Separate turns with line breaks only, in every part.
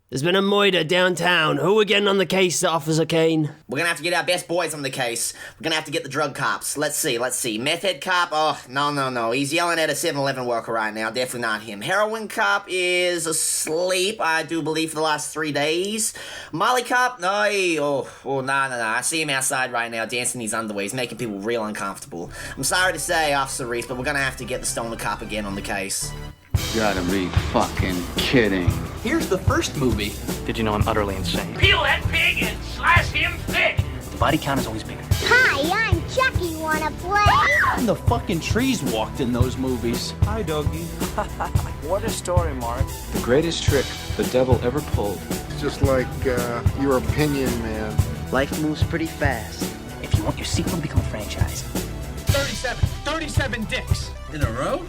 There's been a murder downtown. Who again on the case, Officer Kane?
We're gonna have to get our best boys on the case. We're gonna have to get the drug cops. Let's see. Meth head cop, oh, no. He's yelling at a 7-Eleven worker right now. Definitely not him. Heroin cop is asleep, I do believe, for the last 3 days. Molly cop, no. No. I see him outside right now dancing in his underwear. He's making people real uncomfortable. I'm sorry to say, Officer Rhys, but we're gonna have to get the stoner cop again on the case.
You gotta be fucking kidding.
Here's the first movie.
Did you know I'm utterly insane?
Peel that pig and slice him thick.
The body count is always bigger.
Hi, I'm Chucky. Wanna play?
The fucking trees walked in those movies.
Hi, doggy.
What a story, Mark.
The greatest trick the devil ever pulled.
It's just like your opinion, man.
Life moves pretty fast.
If you want your sequel to become a franchise.
37 dicks.
In a row?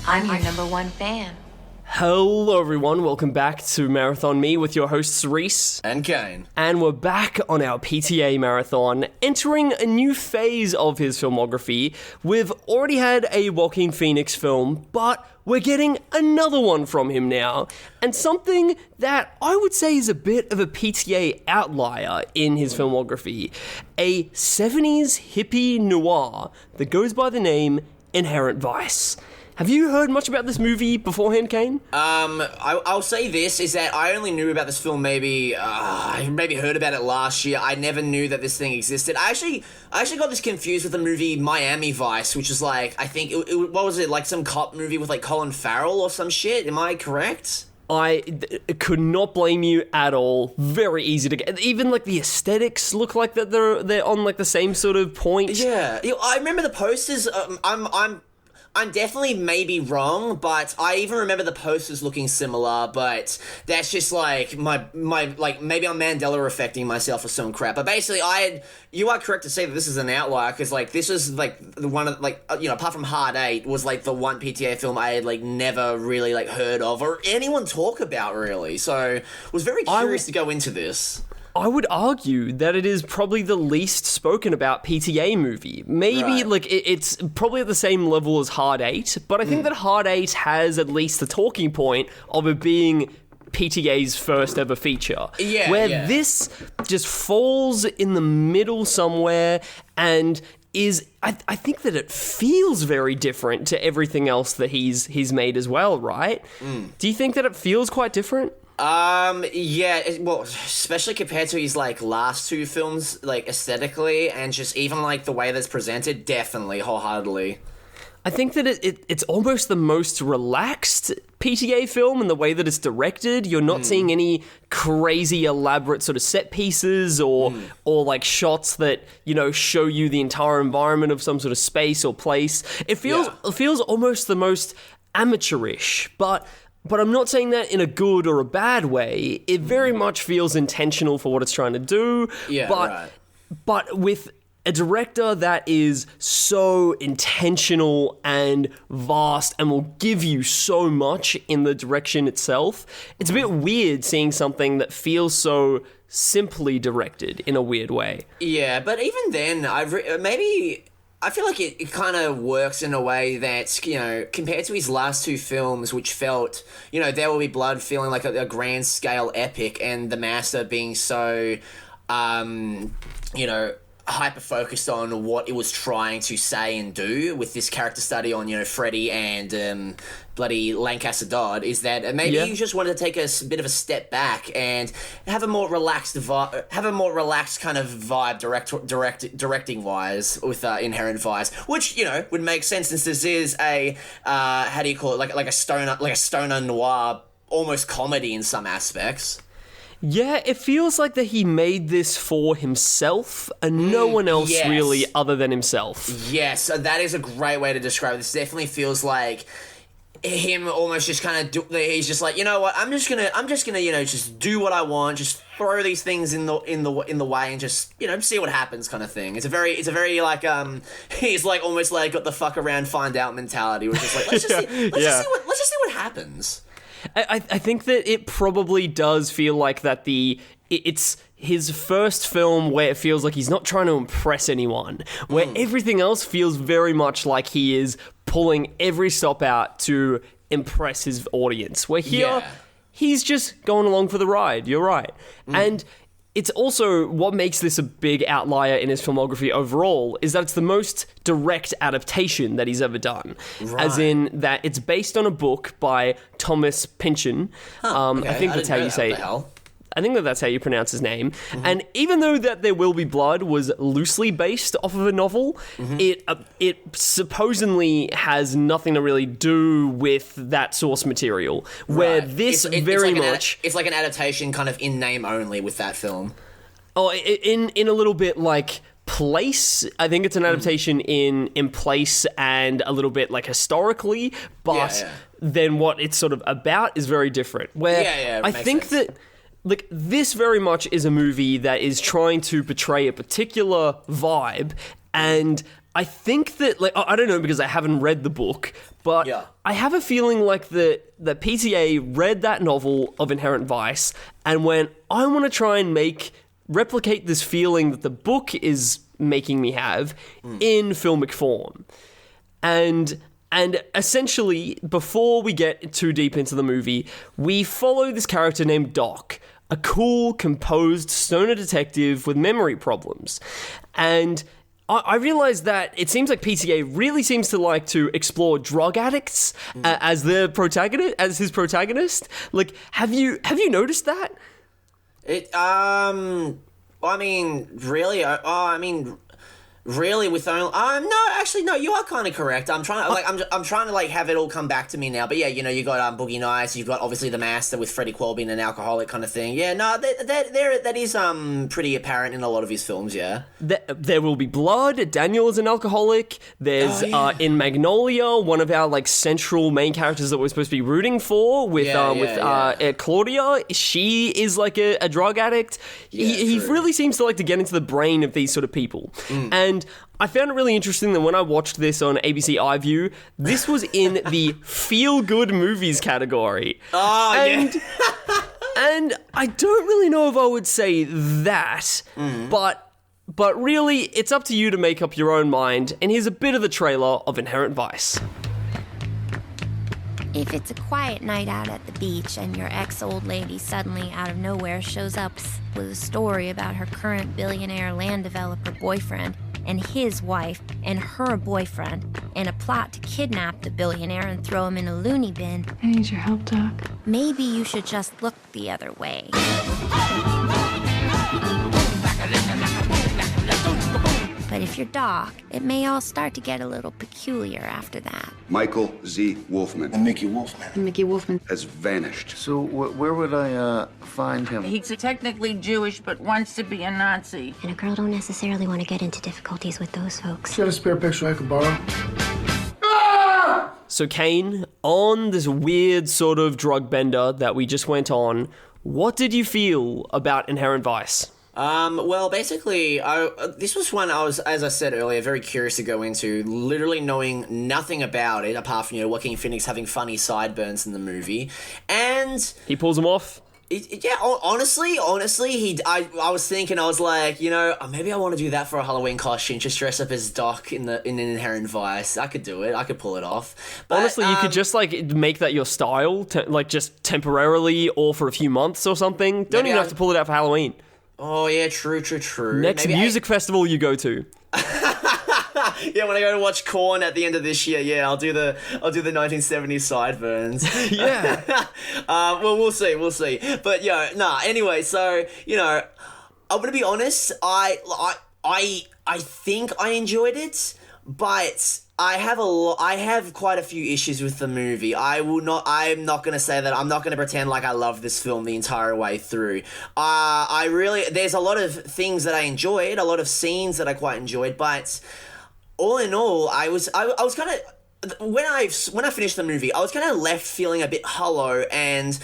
I'm your number one fan.
Hello everyone, welcome back to Marathon Me with your hosts Rhys
and Kane.
And we're back on our PTA marathon, entering a new phase of his filmography. We've already had a Joaquin Phoenix film, but we're getting another one from him now, and something that I would say is a bit of a PTA outlier in his filmography. A 70s hippie noir that goes by the name Inherent Vice. Have you heard much about this movie beforehand, Kane?
I'll say this, is that I only knew about this film I maybe heard about it last year. I never knew that this thing existed. I actually got this confused with the movie Miami Vice, which is like, I think, what was it, like some cop movie with like Colin Farrell or some shit? Am I correct?
I could not blame you at all. Very easy to get. Even like the aesthetics look like that they're on like the same sort of point.
Yeah, I remember the posters. I'm definitely maybe wrong, but I even remember the posters looking similar, but that's just like my like, maybe I'm Mandela affecting myself or some crap. But basically you are correct to say that this is an outlier, because like this is like the one of, like, apart from Hard 8 was like the one PTA film I had like never really like heard of or anyone talk about really. So was very curious to go into this.
I would argue that it is probably the least spoken about PTA movie. Maybe,
right.
Like, it's probably at the same level as Hard 8, but I think that Hard 8 has at least the talking point of it being PTA's first ever feature.
Yeah,
where this just falls in the middle somewhere and is... I think that it feels very different to everything else that he's made as well, right? Do you think that it feels quite different?
Well, especially compared to his, like, last two films, like, aesthetically, and just even, like, the way that's presented, definitely, wholeheartedly.
I think that it's almost the most relaxed PTA film in the way that it's directed. You're not seeing any crazy elaborate sort of set pieces or like shots that, show you the entire environment of some sort of space or place. It feels almost the most amateurish, but I'm not saying that in a good or a bad way. It very much feels intentional for what it's trying to do.
Yeah,
but with a director that is so intentional and vast and will give you so much in the direction itself, it's a bit weird seeing something that feels so simply directed in a weird way.
Yeah, but even then, I feel like it kind of works in a way that, compared to his last two films, which felt, There Will Be Blood feeling like a grand scale epic, and The Master being so, hyper-focused on what it was trying to say and do with this character study on, Freddy and bloody Lancaster Dodd, is that maybe you just wanted to take a bit of a step back and have a more relaxed kind of vibe directing-wise with Inherent Vice, which, would make sense since this is a, how do you call it, like a stoner noir, almost comedy in some aspects.
Yeah, it feels like that he made this for himself and no one else really other than himself.
Yes, that is a great way to describe it. This definitely feels like him almost just kind of he's just like, you know what, I'm just gonna just do what I want, just throw these things in the way and just see what happens kind of thing. It's a very like he's like almost like got the fuck around find out mentality, which is like let's just see what happens.
I think that it probably does feel like that it's his first film where it feels like he's not trying to impress anyone, where everything else feels very much like he is pulling every stop out to impress his audience. Where here, he's just going along for the ride. You're right. And it's also what makes this a big outlier in his filmography overall is that it's the most direct adaptation that he's ever done.
Right.
As in that it's based on a book by Thomas Pynchon.
Okay.
I think that's how you say it. I think that's how you pronounce his name. And even though that There Will Be Blood was loosely based off of a novel, it supposedly has nothing to really do with that source material. Where this
it's like an adaptation kind of in name only with that film.
Oh, in a little bit like place. I think it's an adaptation in place and a little bit like historically, but then what it's sort of about is very different. Where I think that like this very much is a movie that is trying to portray a particular vibe, and I think that like I don't know because I haven't read the book, but I have a feeling like that PTA read that novel of Inherent Vice and went, I want to try and replicate this feeling that the book is making me have in filmic form. And essentially, before we get too deep into the movie, we follow this character named Doc, a cool, composed stoner detective with memory problems. And I realized that it seems like PTA really seems to like to explore drug addicts as his protagonist. Like, have you noticed that?
Really, with only no, you are kind of correct. I'm trying to like have it all come back to me now. But yeah, you got Boogie Nights, you've got obviously The Master with Freddie Quell being an alcoholic kind of thing. Yeah, no, that is pretty apparent in a lot of his films. Yeah,
There Will Be Blood. Daniel is an alcoholic. There's in Magnolia, one of our like central main characters that we're supposed to be rooting for with Claudia. She is like a drug addict. He really seems to like to get into the brain of these sort of people. And I found it really interesting that when I watched this on ABC iView, this was in the feel-good movies category. And I don't really know if I would say that, but really, it's up to you to make up your own mind, and here's a bit of the trailer of Inherent Vice.
If it's a quiet night out at the beach and your ex-old lady suddenly out of nowhere shows up with a story about her current billionaire land developer boyfriend and his wife and her boyfriend and a plot to kidnap the billionaire and throw him in a loony bin.
I need your help, Doc.
Maybe you should just look the other way. But if you're Doc, it may all start to get a little peculiar after that.
Michael Z. Wolfmann.
And Mickey Wolfmann.
Mickey Wolfmann
has vanished.
So where would I find him?
He's technically Jewish, but wants to be a Nazi.
And a girl don't necessarily want to get into difficulties with those folks.
You got a spare picture I could borrow?
So Kane, on this weird sort of drug bender that we just went on, what did you feel about Inherent Vice?
Well, basically, this was one I was, as I said earlier, very curious to go into, literally knowing nothing about it, apart from, Joaquin Phoenix having funny sideburns in the movie, and
he pulls them off.
Honestly, I was thinking, I was like, maybe I want to do that for a Halloween costume, just dress up as Doc in an Inherent Vice. I could do it. I could pull it off. But,
honestly, you could just make that your style, just temporarily or for a few months or something. Don't even have to pull it out for Halloween.
Oh yeah, true.
Next music festival you go to.
Yeah, when I go to watch Korn at the end of this year, I'll do the 1970s sideburns.
Yeah.
Well, we'll see. But anyway, so I'm gonna be honest. I think I enjoyed it, but I have quite a few issues with the movie. I'm not going to say that. I'm not going to pretend like I love this film the entire way through. There's a lot of things that I enjoyed, a lot of scenes that I quite enjoyed, but all in all, I was kind of, when I finished the movie, I was kind of left feeling a bit hollow and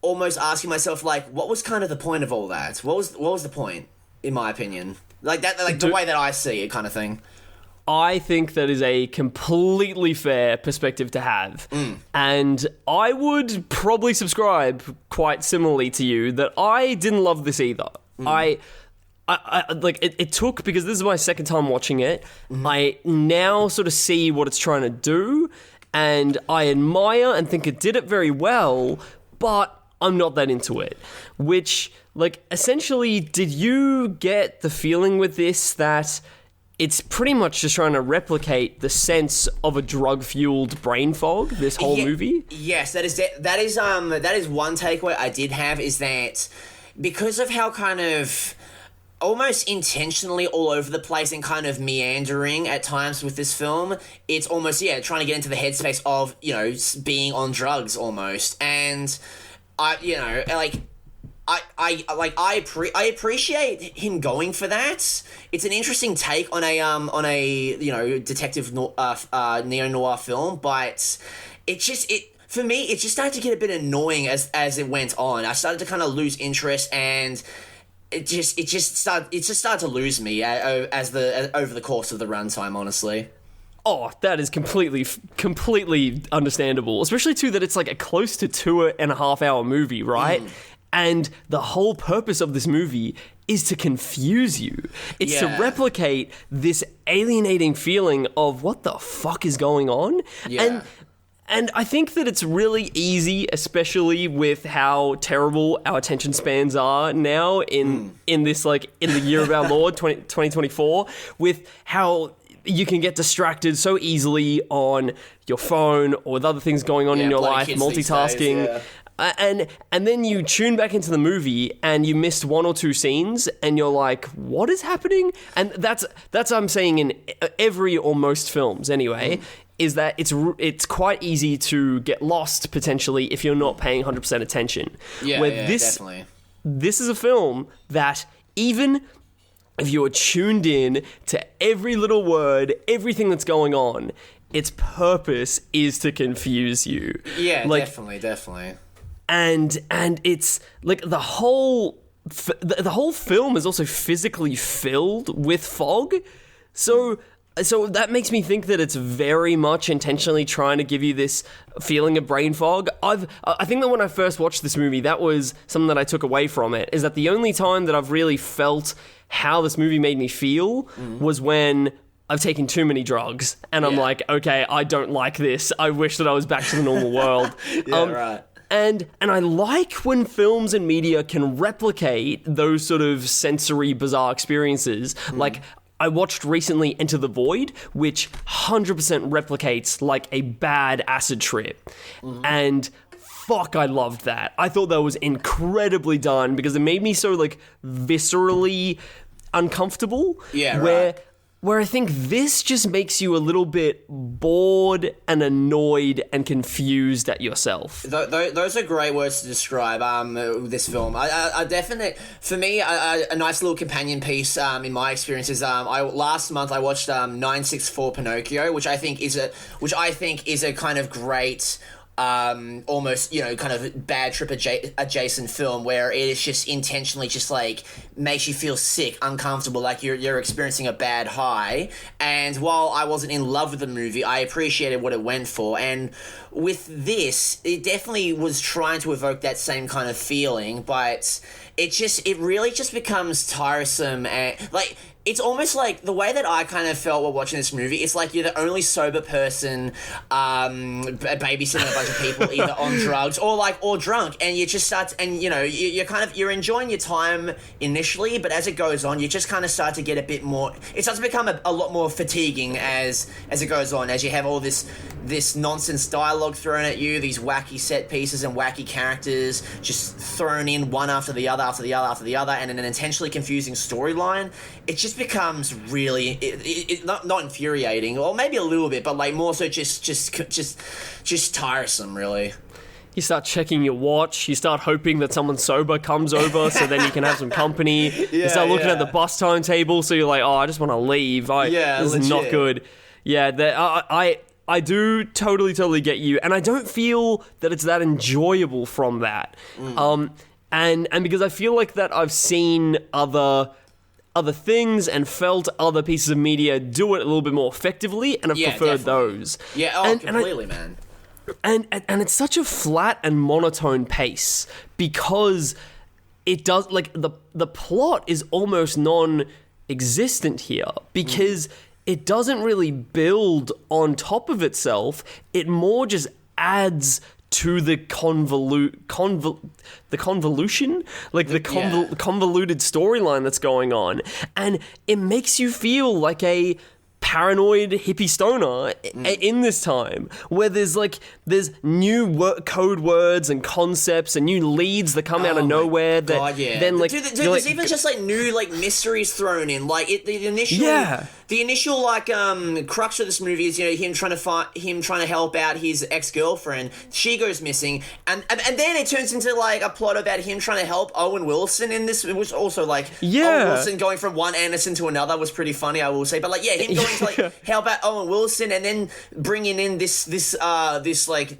almost asking myself, like, what was kind of the point of all that? What was the point, in my opinion? Like that, like the way that I see it, kind of thing.
I think that is a completely fair perspective to have. And I would probably subscribe quite similarly to you that I didn't love this either. I like it took, because this is my second time watching it, I now sort of see what it's trying to do, and I admire and think it did it very well, but I'm not that into it. Which, like, essentially, did you get the feeling with this that it's pretty much just trying to replicate the sense of a drug-fueled brain fog, this whole movie?
Yes, that is one takeaway I did have, is that because of how kind of almost intentionally all over the place and kind of meandering at times with this film, it's almost, trying to get into the headspace of, being on drugs almost. And I appreciate him going for that. It's an interesting take on a detective neo-noir film, but for me it just started to get a bit annoying as it went on. I started to kind of lose interest, and it just started to lose me over the course of the runtime, honestly.
Oh, that is completely understandable, especially too that it's like a close to 2.5 hour movie, right? And the whole purpose of this movie is to confuse you. It's to replicate this alienating feeling of what the fuck is going on.
Yeah.
And I think that it's really easy, especially with how terrible our attention spans are now in this, like, in the year of our Lord, 2024, with how you can get distracted so easily on your phone or with other things going on in your life, multitasking.
Days,
And then you tune back into the movie and you missed one or two scenes and you're like, what is happening? And that's I'm saying in every or most films anyway, is that it's quite easy to get lost potentially if you're not paying 100% attention.
Definitely.
This is a film that even if you're tuned in to every little word, everything that's going on, its purpose is to confuse you.
Yeah, definitely.
And it's like the whole film is also physically filled with fog. So that makes me think that it's very much intentionally trying to give you this feeling of brain fog. I think that when I first watched this movie, that was something that I took away from it, is that the only time that I've really felt how this movie made me feel was when I've taken too many drugs and I'm like, okay, I don't like this. I wish that I was back to the normal world.
Right.
And I like when films and media can replicate those sort of sensory bizarre experiences. Like, I watched recently Enter the Void, which 100% replicates like a bad acid trip. And fuck, I loved that. I thought that was incredibly done because it made me so like viscerally uncomfortable. Where I think this just makes you a little bit bored and annoyed and confused at yourself.
Those are great words to describe this film. I definitely, for me, a nice little companion piece in my experience is last month I watched 964 Pinocchio, which I think is a kind of great, almost, kind of bad trip adjacent film where it is just intentionally just like makes you feel sick, uncomfortable, like you're experiencing a bad high. And while I wasn't in love with the movie, I appreciated what it went for. And with this, it definitely was trying to evoke that same kind of feeling, but it really just becomes tiresome. And like, it's almost like the way that I kind of felt while watching this movie, it's like you're the only sober person babysitting a bunch of people either on drugs or drunk, and you just start and you're enjoying your time initially, but as it goes on you just kind of start to get a bit more, it starts to become a lot more fatiguing as it goes on, as you have all this nonsense dialogue thrown at you, these wacky set pieces and wacky characters just thrown in one after the other and in an intentionally confusing storyline. It just becomes really not infuriating, or maybe a little bit, but like more so just tiresome, really.
You start checking your watch, you start hoping that someone sober comes over so then you can have some company. You start looking at the bus timetable, so you're like, oh, I just want to leave. This is not good. I do totally get you, and I don't feel that it's that enjoyable from that. And because I feel like that I've seen other things and felt other pieces of media do it a little bit more effectively, and I've preferred those.
Completely, man.
And it's such a flat and monotone pace because it does, like, the plot is almost non-existent here because it doesn't really build on top of itself. It more just adds to the convolution, like the convoluted storyline that's going on, and it makes you feel like a paranoid hippie stoner in this time, where there's new code words and concepts and new leads that come out of nowhere. Then
dude, there's even just new mysteries thrown in. The initial crux of this movie is him trying to help out his ex-girlfriend. She goes missing, and then it turns into a plot about him trying to help Owen Wilson in this. It was also Owen Wilson going from one Anderson to another was pretty funny, I will say. But him going to help out Owen Wilson, and then bringing in this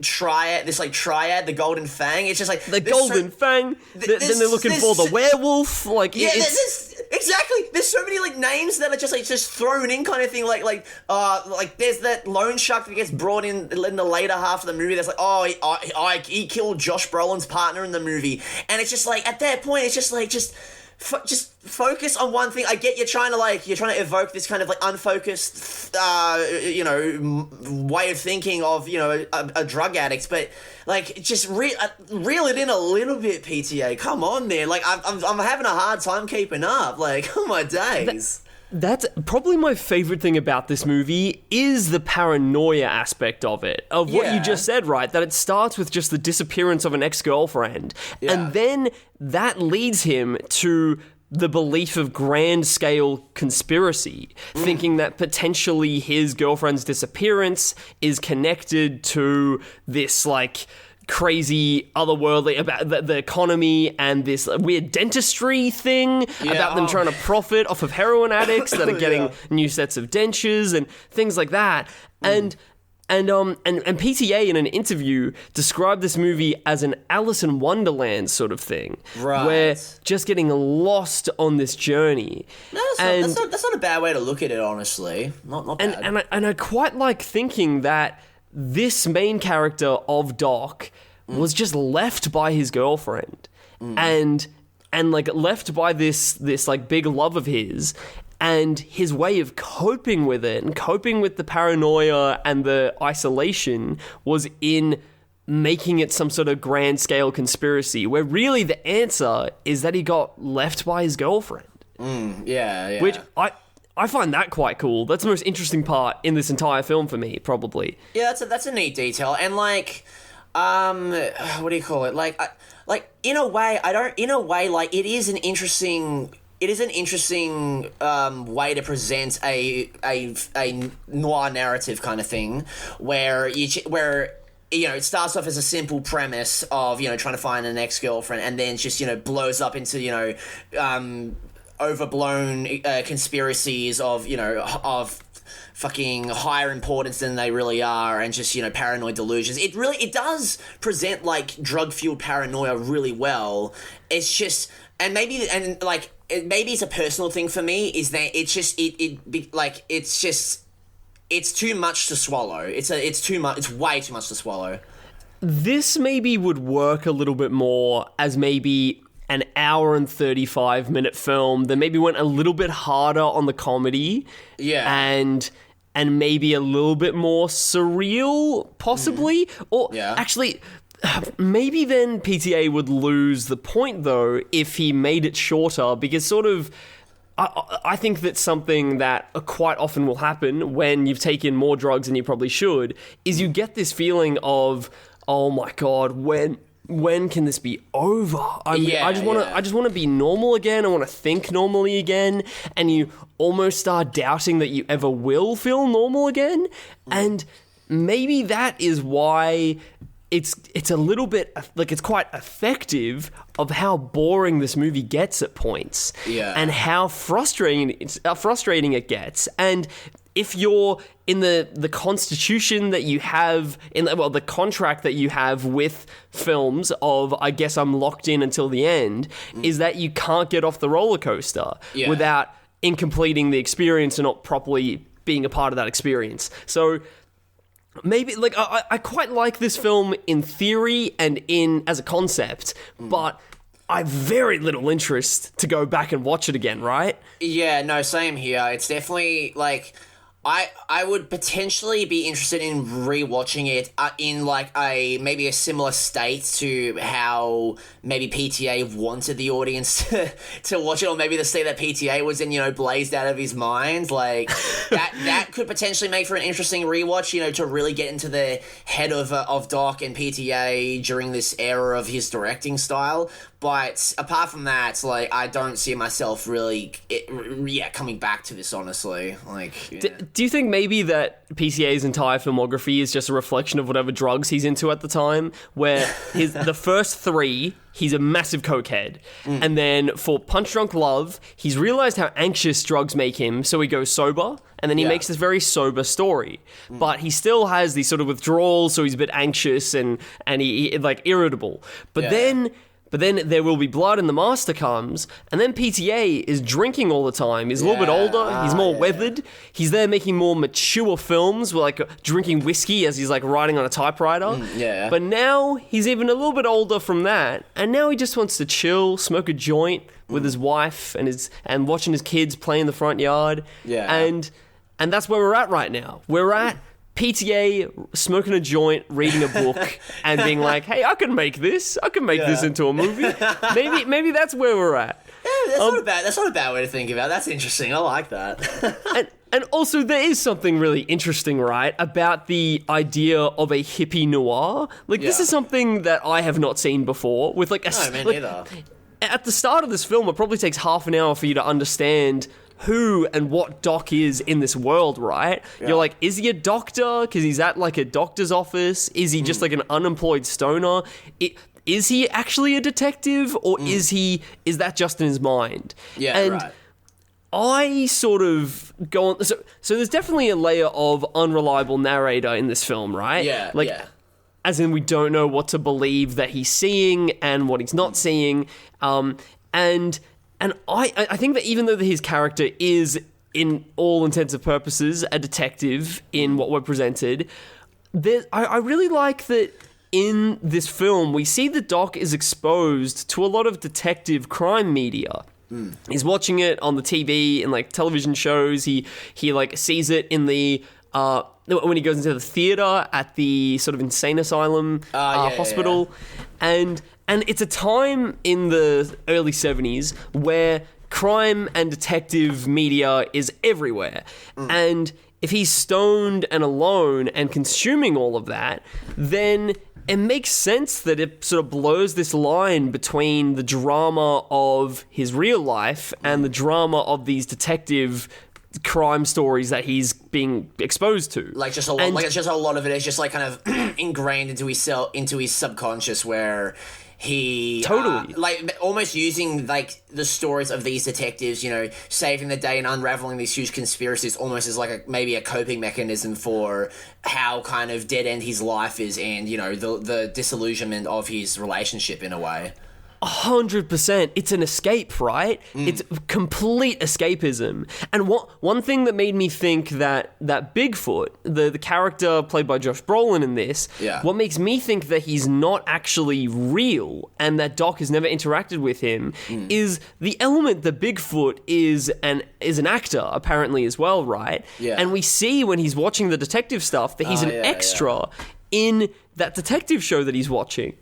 triad, the Golden Fang. It's just
the Golden Fang. Then they're looking for the werewolf.
Exactly. There's so many names that are just thrown in, kind of thing. There's that loan shark that gets brought in the later half of the movie. That's he killed Josh Brolin's partner in the movie, and it's just at that point, it's just focus on one thing. I get you're trying to evoke this kind of unfocused, way of thinking of a drug addict, but just reel it in a little bit, PTA. Come on, man. I'm having a hard time keeping up. Oh my days.
That's probably my favorite thing about this movie is the paranoia aspect of it. Of what you just said, right? That it starts with just the disappearance of an ex-girlfriend. Yeah. And then that leads him to the belief of grand-scale conspiracy, thinking that potentially his girlfriend's disappearance is connected to this, crazy otherworldly about the economy and this weird dentistry thing about them trying to profit off of heroin addicts that are getting new sets of dentures and things like that. And PTA in an interview described this movie as an Alice in Wonderland sort of thing, right? Where just getting lost on this journey.
No, that's not a bad way to look at it, honestly. Not bad.
And I quite like thinking that this main character of Doc was just left by his girlfriend and left by this big love of his, and his way of coping with it and coping with the paranoia and the isolation was in making it some sort of grand scale conspiracy, where really the answer is that he got left by his girlfriend. Which I find that quite cool. That's the most interesting part in this entire film for me, probably.
Yeah, that's a neat detail. And what do you call it? In a way, it is an interesting way to present a noir narrative kind of thing, where it starts off as a simple premise of trying to find an ex-girlfriend, and then just blows up into overblown conspiracies of fucking higher importance than they really are, and just paranoid delusions. It does present drug-fueled paranoia really well. It's just, maybe it's a personal thing for me, is that it's too much to swallow. It's too much. It's way too much to swallow.
This maybe would work a little bit more as maybe an hour and 35-minute film that maybe went a little bit harder on the comedy. Yeah. And maybe a little bit more surreal, possibly. Or actually, maybe then PTA would lose the point, though, if he made it shorter, because sort of, I think that's something that quite often will happen when you've taken more drugs than you probably should, is you get this feeling of, oh my God, when can this be over? I just want to be normal again. I want to think normally again. And you almost start doubting that you ever will feel normal again. And maybe that is why it's a little bit it's quite effective of how boring this movie gets at points. Yeah. And how frustrating it gets. And if you're in the constitution that you have, the contract that you have with films of, I guess I'm locked in until the end, is that you can't get off the roller coaster without incompleting the experience and not properly being a part of that experience. So maybe, I quite like this film in theory and as a concept, but I have very little interest to go back and watch it again, right?
Yeah, no, same here. It's definitely, I would potentially be interested in rewatching it in like maybe a similar state to how maybe PTA wanted the audience to watch it, or maybe the state that PTA was in, blazed out of his mind. Like that could potentially make for an interesting rewatch, to really get into the head of Doc and PTA during this era of his directing style. But apart from that, like, I don't see myself really, coming back to this, honestly. Like, yeah.
Do you think maybe that PTA's entire filmography is just a reflection of whatever drugs he's into at the time? Where the first 3, he's a massive cokehead. And then for Punch Drunk Love, he's realized how anxious drugs make him, so he goes sober. And then he makes this very sober story. But he still has these sort of withdrawals, so he's a bit anxious and he like irritable. But then There Will Be Blood and The Master comes, and then PTA is drinking all the time. He's a little bit older, he's more weathered. He's there making more mature films, like drinking whiskey as he's like riding on a typewriter. But now he's even a little bit older from that, and now he just wants to chill, smoke a joint with his wife and watching his kids play in the front yard. And that's where we're at right now. We're at PTA smoking a joint, reading a book, and being like, "Hey, I can make this. I can make this into a movie." Maybe that's where we're at.
Yeah, that's not a bad way to think about it. That's interesting. I like that.
And also, there is something really interesting, right, about the idea of a hippie noir. Like, this is something that I have not seen before. With like
me neither.
At the start of this film, it probably takes half an hour for you to understand who and what Doc is in this world, right? You're like, is he a doctor? Because he's at like a doctor's office. Is he just like an unemployed stoner? Is he actually a detective, or is that just in his mind? And I sort of go on. So there's definitely a layer of unreliable narrator in this film, right? As in, we don't know what to believe that he's seeing and what he's not seeing. And I think that even though his character is, in all intents and purposes, a detective in what we're presented, I really like that in this film we see the Doc is exposed to a lot of detective crime media. He's watching it on the TV in like television shows. He like sees it in the when he goes into the theater at the sort of insane asylum hospital. And it's a time in the early 70s where crime and detective media is everywhere. And if he's stoned and alone and consuming all of that, then it makes sense that it sort of blurs this line between the drama of his real life and the drama of these detective crime stories that he's being exposed to.
Like just a lot, like it's just a lot of it is just like kind of ingrained into his subconscious, where he like almost using like the stories of these detectives, saving the day and unraveling these huge conspiracies, almost as like maybe a coping mechanism for how kind of dead end his life is, and the disillusionment of his relationship in a way.
100%. It's an escape, right? It's complete escapism. And one thing that made me think that Bigfoot, the character played by Josh Brolin in this, what makes me think that he's not actually real and that Doc has never interacted with him is the element that Bigfoot is an actor, apparently, as well, right? And we see when he's watching the detective stuff that he's an extra in that detective show that he's watching.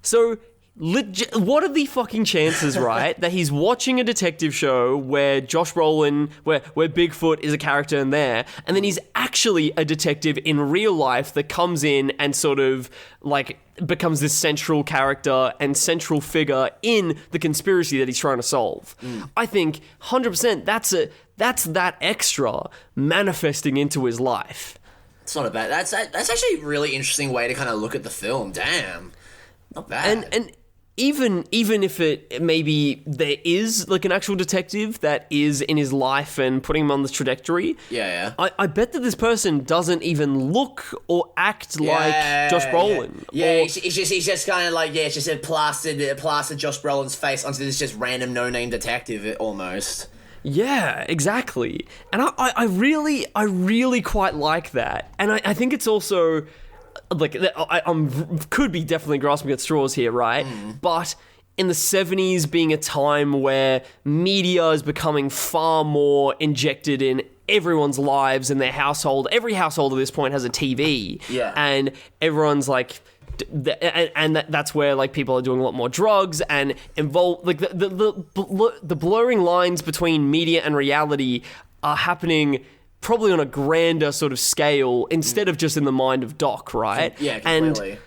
So what are the fucking chances, right, that he's watching a detective show where Josh Brolin, where Bigfoot is a character in there, and then he's actually a detective in real life that comes in and sort of like becomes this central character and central figure in the conspiracy that he's trying to solve? I think 100% that's that extra manifesting into his life.
It's not a bad. That's actually a really interesting way to kind of look at the film. Damn, not bad.
And even if it maybe there is like an actual detective that is in his life and putting him on this trajectory, I bet that this person doesn't even look or act like Josh Brolin.
He's just kind of like it's just a plastered Josh Brolin's face onto this just random no-name detective almost.
Yeah, exactly. And I really quite like that. And I think it's also like I'm could be definitely grasping at straws here, right? But in the 70s being a time where media is becoming far more injected in everyone's lives and their household. Every household at this point has a TV.
Yeah.
And everyone's like... And that's where like people are doing a lot more drugs and involve like the blurring lines between media and reality are happening probably on a grander sort of scale instead of just in the mind of Doc, right?
Yeah, completely.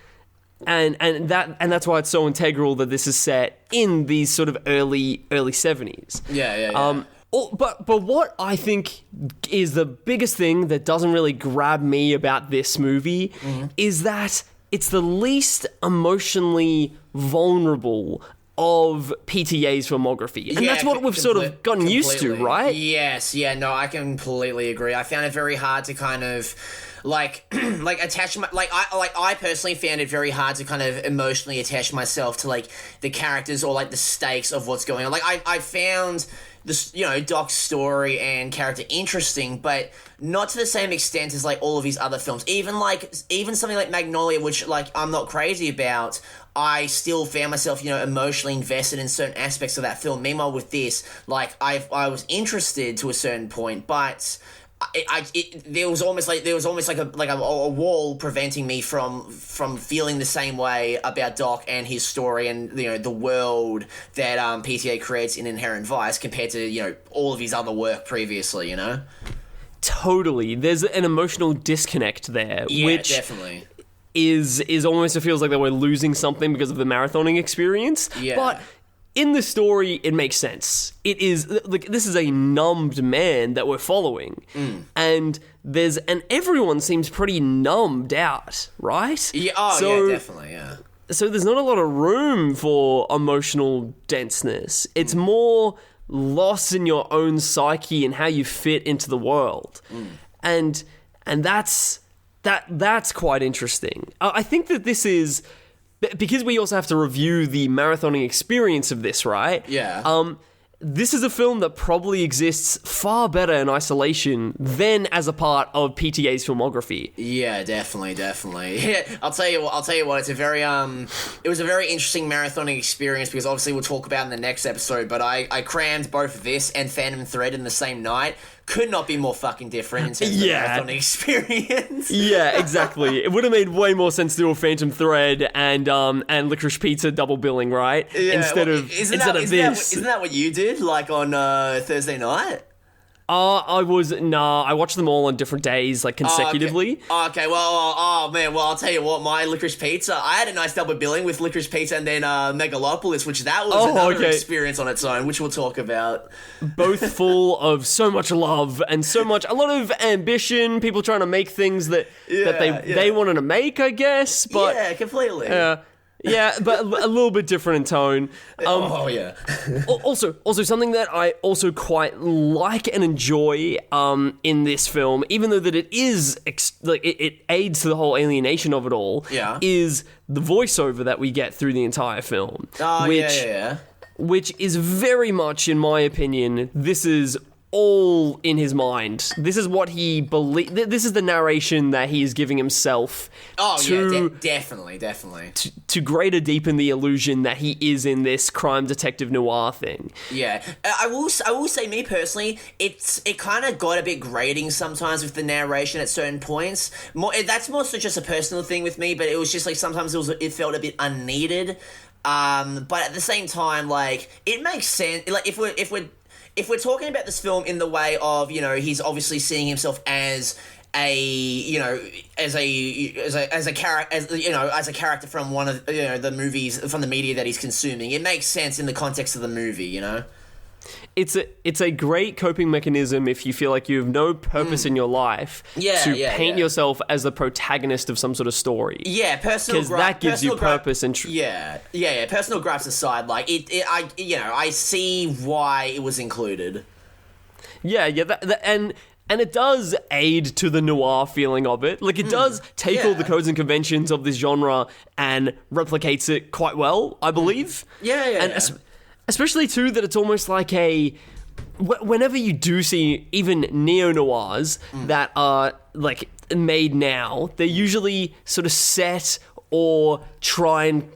And that's why it's so integral that this is set in these sort of early 70s.
Yeah.
But what I think is the biggest thing that doesn't really grab me about this movie is that it's the least emotionally vulnerable of PTA's filmography. And that's what we've sort of gotten used to, right?
Yes, no, I completely agree. I found it very hard to kind of attach I personally found it very hard to kind of emotionally attach myself to like the characters or like the stakes of what's going on. Like I found this, Doc's story and character interesting, but not to the same extent as like all of his other films. Even something like Magnolia, which like I'm not crazy about, I still found myself, emotionally invested in certain aspects of that film. Meanwhile, with this, like I was interested to a certain point, but there was almost like a wall preventing me from feeling the same way about Doc and his story and the world that PTA creates in Inherent Vice compared to all of his other work previously.
Totally, there's an emotional disconnect there, which
definitely
is almost, it feels like that we're losing something because of the marathoning experience.
Yeah.
But in the story, it makes sense. It is like this is a numbed man that we're following, and everyone seems pretty numbed out, right?
Yeah. Oh, yeah, definitely. Yeah.
So there's not a lot of room for emotional denseness. It's more lost in your own psyche and how you fit into the world, and that's quite interesting. I think that this is. Because we also have to review the marathoning experience of this, right?
Yeah.
This is a film that probably exists far better in isolation than as a part of PTA's filmography.
Yeah, definitely. Yeah, I'll tell you what. It's a very it was a very interesting marathoning experience because obviously we'll talk about in the next episode. But I crammed both this and Phantom Thread in the same night. Could not be more fucking different in terms of the marathoning experience.
Yeah, exactly. It would have made way more sense to do a Phantom Thread and Licorice Pizza double billing, right?
Yeah,
instead of this.
Isn't that what you did, like on Thursday night?
I watched them all on different days, like consecutively.
Okay, well, I'll tell you what, my Licorice Pizza, I had a nice double billing with Licorice Pizza and then Megalopolis, which that was another experience on its own, which we'll talk about.
Both full of so much love and a lot of ambition, people trying to make things that they wanted to make, I guess. But
yeah, completely.
Yeah, but a little bit different in tone. Also, something that I also quite like and enjoy in this film, even though that it is it aids to the whole alienation of it all, is the voiceover that we get through the entire film. Which is very much, in my opinion, this is all in his mind. This is what he believes. This is the narration that he is giving himself.
Definitely.
To greater deepen the illusion that he is in this crime detective noir thing.
Yeah, I will say, me personally, it kind of got a bit grating sometimes with the narration at certain points. That's more so just a personal thing with me, but it was just like sometimes it felt a bit unneeded. But at the same time, like it makes sense. Like if we're talking about this film in the way of, he's obviously seeing himself as a character from one of the movies, from the media that he's consuming, it makes sense in the context of the movie,
It's a great coping mechanism if you feel like you have no purpose in your life to paint yourself as the protagonist of some sort of story.
Yeah, personal
because that gives you purpose and
personal gripes aside, like I see why it was included.
And it does aid to the noir feeling of it. Like, it does take all the codes and conventions of this genre and replicates it quite well, I believe. Especially, too, that it's almost like whenever you do see even neo-noirs that are, like, made now, they're usually sort of set or try and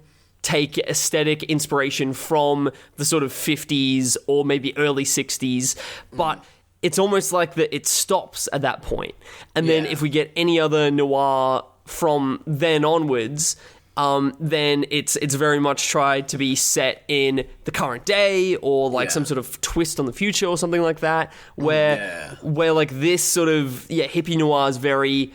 take aesthetic inspiration from the sort of 50s or maybe early 60s, but it's almost like that it stops at that point. And then if we get any other noir from then onwards, then it's very much tried to be set in the current day or like some sort of twist on the future or something like that, where like this sort of hippie noir is very,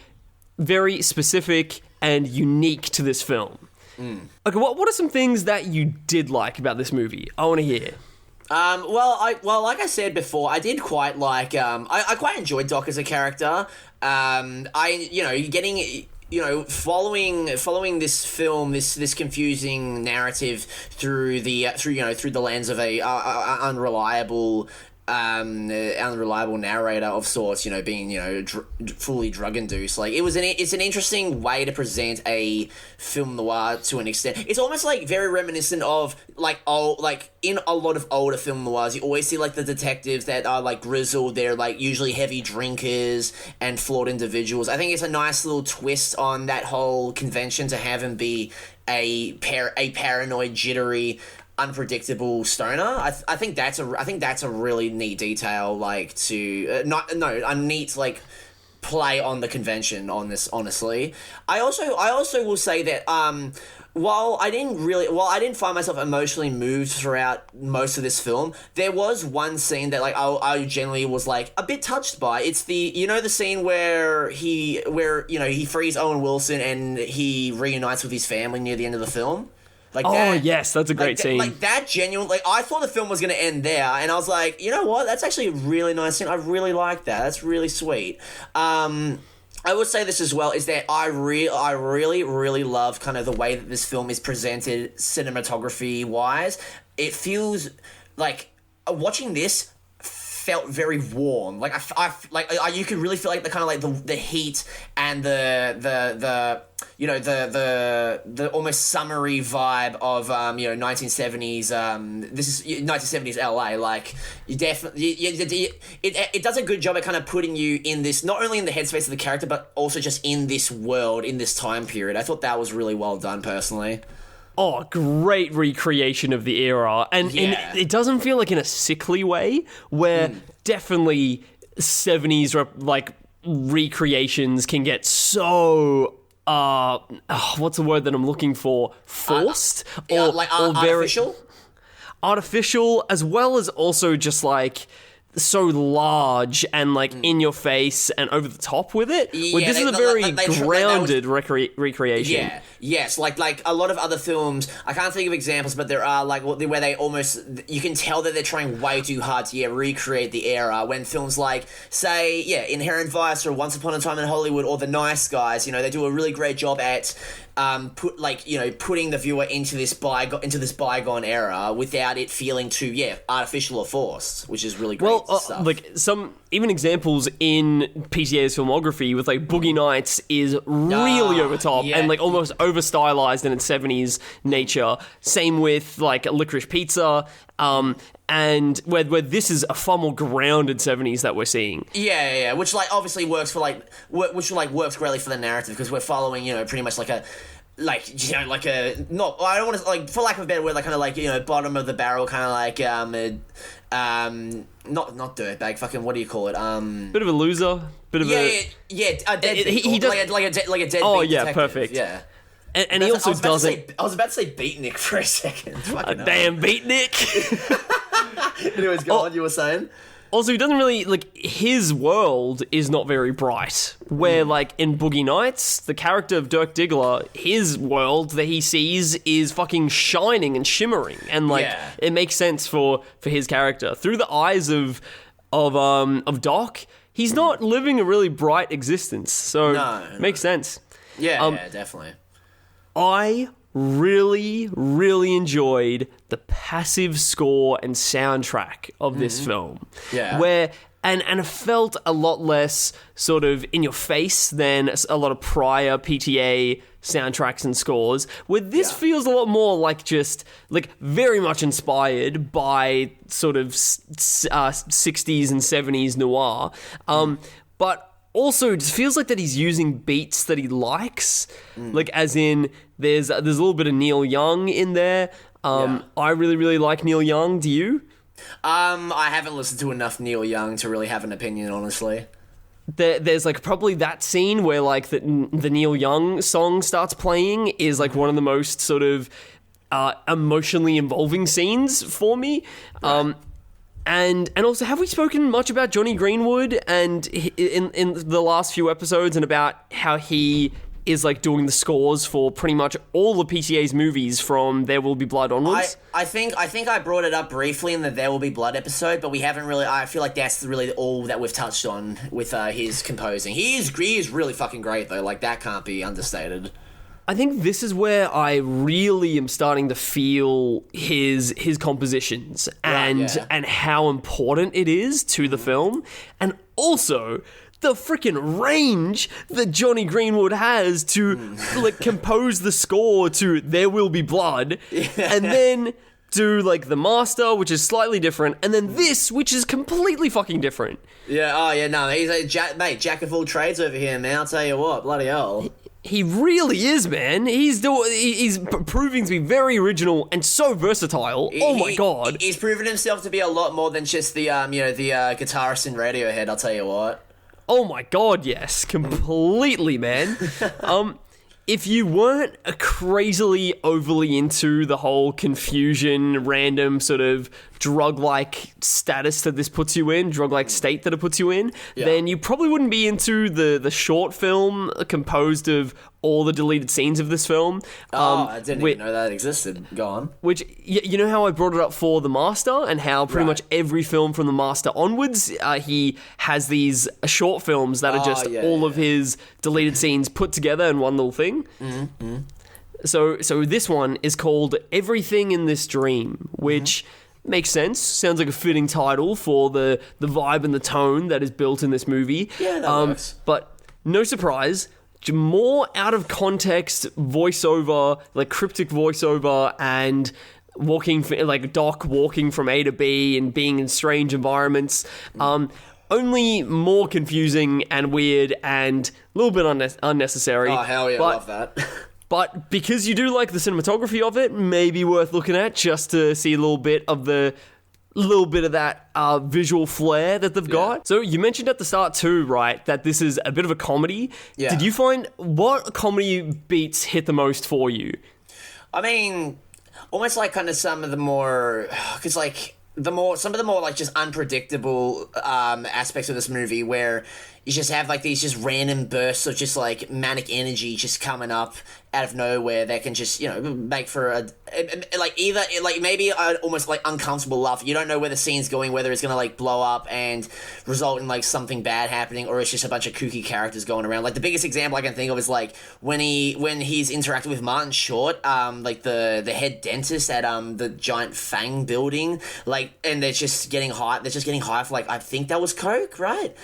very specific and unique to this film. Okay, what are some things that you did like about this movie? I want to hear.
Well, like I said before, I did quite like. I quite enjoyed Doc as a character. Following this film, this confusing narrative through the lens of a unreliable narrator of sorts, being fully drug induced. Like it's an interesting way to present a film noir to an extent. It's almost like very reminiscent of in a lot of older film noirs, you always see like the detectives that are like grizzled. They're like usually heavy drinkers and flawed individuals. I think it's a nice little twist on that whole convention to have him be a paranoid, jittery, unpredictable stoner. I think that's a really neat detail, like a neat like play on the convention on this. Honestly, I also will say that while I didn't find myself emotionally moved throughout most of this film, there was one scene that like I generally was like a bit touched by. It's the scene where he frees Owen Wilson and he reunites with his family near the end of the film.
Yes, that's a great scene.
Like that genuine, like I thought the film was going to end there, and I was like, you know what? That's actually a really nice scene. I really like that. That's really sweet. I would say this as well, is that I really, really love kind of the way that this film is presented cinematography wise. It feels like watching this felt very warm. Like you could really feel like the kind of like the heat and the almost summery vibe of 1970s. This is 1970s LA. Like you definitely it does a good job at kind of putting you in this, not only in the headspace of the character, but also just in this world, in this time period. I thought that was really well done, personally.
Oh, great recreation of the era. And it doesn't feel like in a sickly way, where definitely 70s like recreations can get so what's the word that I'm looking for? Forced?
Artificial?
Artificial, as well as also just like so large and like in your face and over the top with it. This is a very grounded recreation.
Yeah, yes, like a lot of other films. I can't think of examples, but there are like where they almost, you can tell that they're trying way too hard to recreate the era. When films like say Inherent Vice or Once Upon a Time in Hollywood or The Nice Guys, they do a really great job at putting the viewer into this bygone era without it feeling too artificial or forced, which is really great stuff.
Like some even examples in PTA's filmography with like Boogie Nights is really over top and like almost over stylized in its 70s nature. Same with like Licorice Pizza. And where this is a far more grounded 70s that we're seeing.
Yeah, which like obviously works for like works greatly for the narrative, because we're following pretty much like a I don't want to, like, for lack of a better word, like kind of like bottom of the barrel kind of like not dirtbag, fucking what do you call it,
bit of a loser, bit of
a dead like a dead.
Oh
beat
yeah,
detective.
perfect.
Yeah.
And he also doesn't.
I was about to say beatnik for a second.
Damn beatnik.
Anyways, go on. You were saying.
Also, he doesn't really, like, his world is not very bright. Where, like, in Boogie Nights, the character of Dirk Diggler, his world that he sees is fucking shining and shimmering. And, like, it makes sense for his character. Through the eyes of Doc, he's not living a really bright existence. So, makes sense.
Yeah, definitely.
I really, really enjoyed the passive score and soundtrack of this film.
Yeah.
Where, and it felt a lot less sort of in your face than a lot of prior PTA soundtracks and scores, where this feels a lot more like just, like, very much inspired by sort of 60s and 70s noir. But also, it just feels like that he's using beats that he likes. Like, as in, there's a little bit of Neil Young in there. I really, really like Neil Young. Do you?
I haven't listened to enough Neil Young to really have an opinion, honestly.
There's like probably that scene where like the Neil Young song starts playing is like one of the most sort of emotionally involving scenes for me. Right. And also, have we spoken much about Johnny Greenwood and in the last few episodes and about how he is like doing the scores for pretty much all the PTA's movies from There Will Be Blood onwards?
I think I brought it up briefly in the There Will Be Blood episode, but we haven't really. I feel like that's really all that we've touched on with his composing. He is really fucking great though. Like that can't be understated.
I think this is where I really am starting to feel his compositions and how important it is to the film, and also the freaking range that Johnny Greenwood has to like compose the score to There Will Be Blood, and then do like The Master, which is slightly different, and then this, which is completely fucking different.
Yeah. Oh yeah. No, he's a jack of all trades over here, man. I'll tell you what, bloody hell.
He really is, man. He's proving to be very original and so versatile. Oh my god.
He's proven himself to be a lot more than just the guitarist in Radiohead, I'll tell you what.
Oh my god, yes. Completely, man. If you weren't crazily overly into the whole confusion, random sort of drug-like status that this puts you in, drug-like state that it puts you in, then you probably wouldn't be into the short film composed of all the deleted scenes of this film.
I didn't even know that existed. Go on.
Which, you know how I brought it up for The Master and how pretty much every film from The Master onwards, he has these short films that are just all of his deleted scenes put together in one little thing.
Mm-hmm.
So this one is called Everything in This Dream, which makes sense. Sounds like a fitting title for the vibe and the tone that is built in this movie.
Yeah, that works.
But no surprise, more out of context voiceover, like cryptic voiceover, and Doc walking from A to B and being in strange environments. Only more confusing and weird and a little bit unnecessary.
Oh, hell yeah, I love that.
But because you do like the cinematography of it, maybe worth looking at just to see a little bit of that visual flair that they've got. So you mentioned at the start too, right, that this is a bit of a comedy. Yeah. Did you find what comedy beats hit the most for you?
I mean, almost like kind of some of the more, because like some of the more like just unpredictable aspects of this movie where you just have like these just random bursts of just like manic energy just coming up out of nowhere that can just, make for a either maybe an almost like uncomfortable laugh. You don't know where the scene's going, whether it's gonna like blow up and result in like something bad happening, or it's just a bunch of kooky characters going around. Like the biggest example I can think of is like when he's interacting with Martin Short, like the head dentist at the giant Fang building, like, and they're just getting high. They're just getting high for like, I think that was coke, right?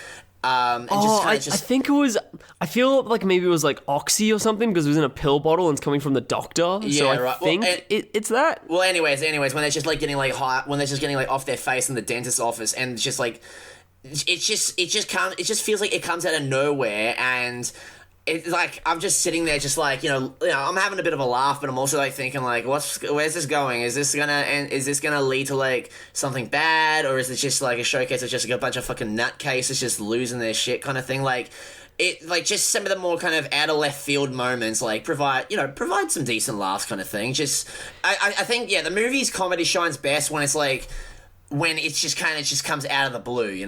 I think it was. I feel like maybe it was like Oxy or something because it was in a pill bottle and it's coming from the doctor. Yeah, so I think it's that.
Well, anyways, when they're just like getting like high, when they're just getting like off their face in the dentist's office, and it's just like, it just feels like it comes out of nowhere, and it's like I'm just sitting there, just like I'm having a bit of a laugh, but I'm also like thinking like, where's this going? Is this gonna lead to like something bad, or is it just like a showcase of just like a bunch of fucking nutcases just losing their shit kind of thing? Like it, like just some of the more kind of out of left field moments, like provide some decent laughs kind of thing. Just I think the movie's comedy shines best when it's like when it's just kind of just comes out of the blue,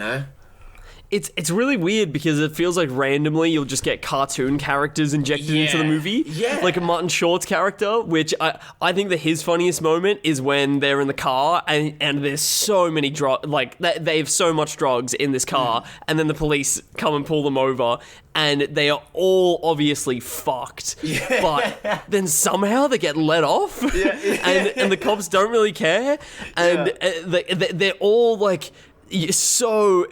It's really weird because it feels like randomly you'll just get cartoon characters injected into the movie. Yeah. Like a Martin Short's character, which I think that his funniest moment is when they're in the car and there's so many drugs, like they have so much drugs in this car, and then the police come and pull them over and they are all obviously fucked. Yeah. But then somehow they get let off and the cops don't really care. And they're all like so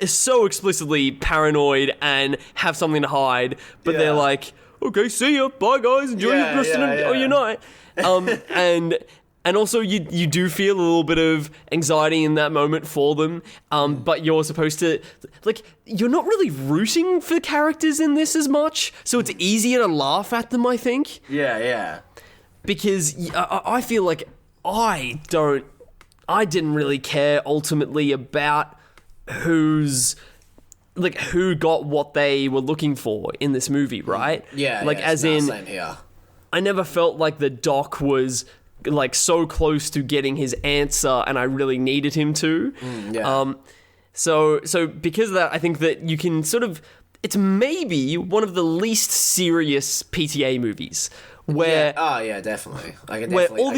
explicitly paranoid and have something to hide, but they're like, okay, see ya, bye guys, enjoy your rest of your night. And also you do feel a little bit of anxiety in that moment for them, but you're supposed to, like, you're not really rooting for characters in this as much, so it's easier to laugh at them, I think.
Yeah.
Because I feel like I don't I didn't really care ultimately about who got what they were looking for in this movie, right?
Yeah,
like
yeah,
as in,
same here.
I never felt like the Doc was like so close to getting his answer, and I really needed him to. So because of that, I think that you can sort of, it's maybe one of the least serious PTA movies where
definitely.
Where all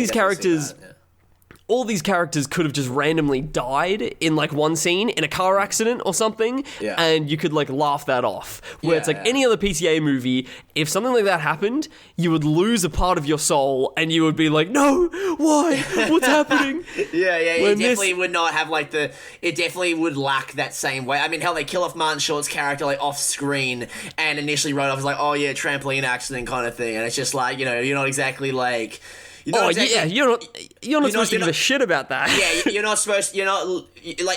these characters could have just randomly died in like one scene in a car accident or something, and you could like laugh that off. Where it's like any other PTA movie, if something like that happened, you would lose a part of your soul and you would be like, no, why? What's happening?
It definitely would not have like it definitely would lack that same way. I mean, hell, they kill off Martin Short's character like off screen and initially wrote off as like, oh yeah, trampoline accident kind of thing, and it's just like, you're not exactly like. You're not supposed to give a shit about that. Yeah, you're not like,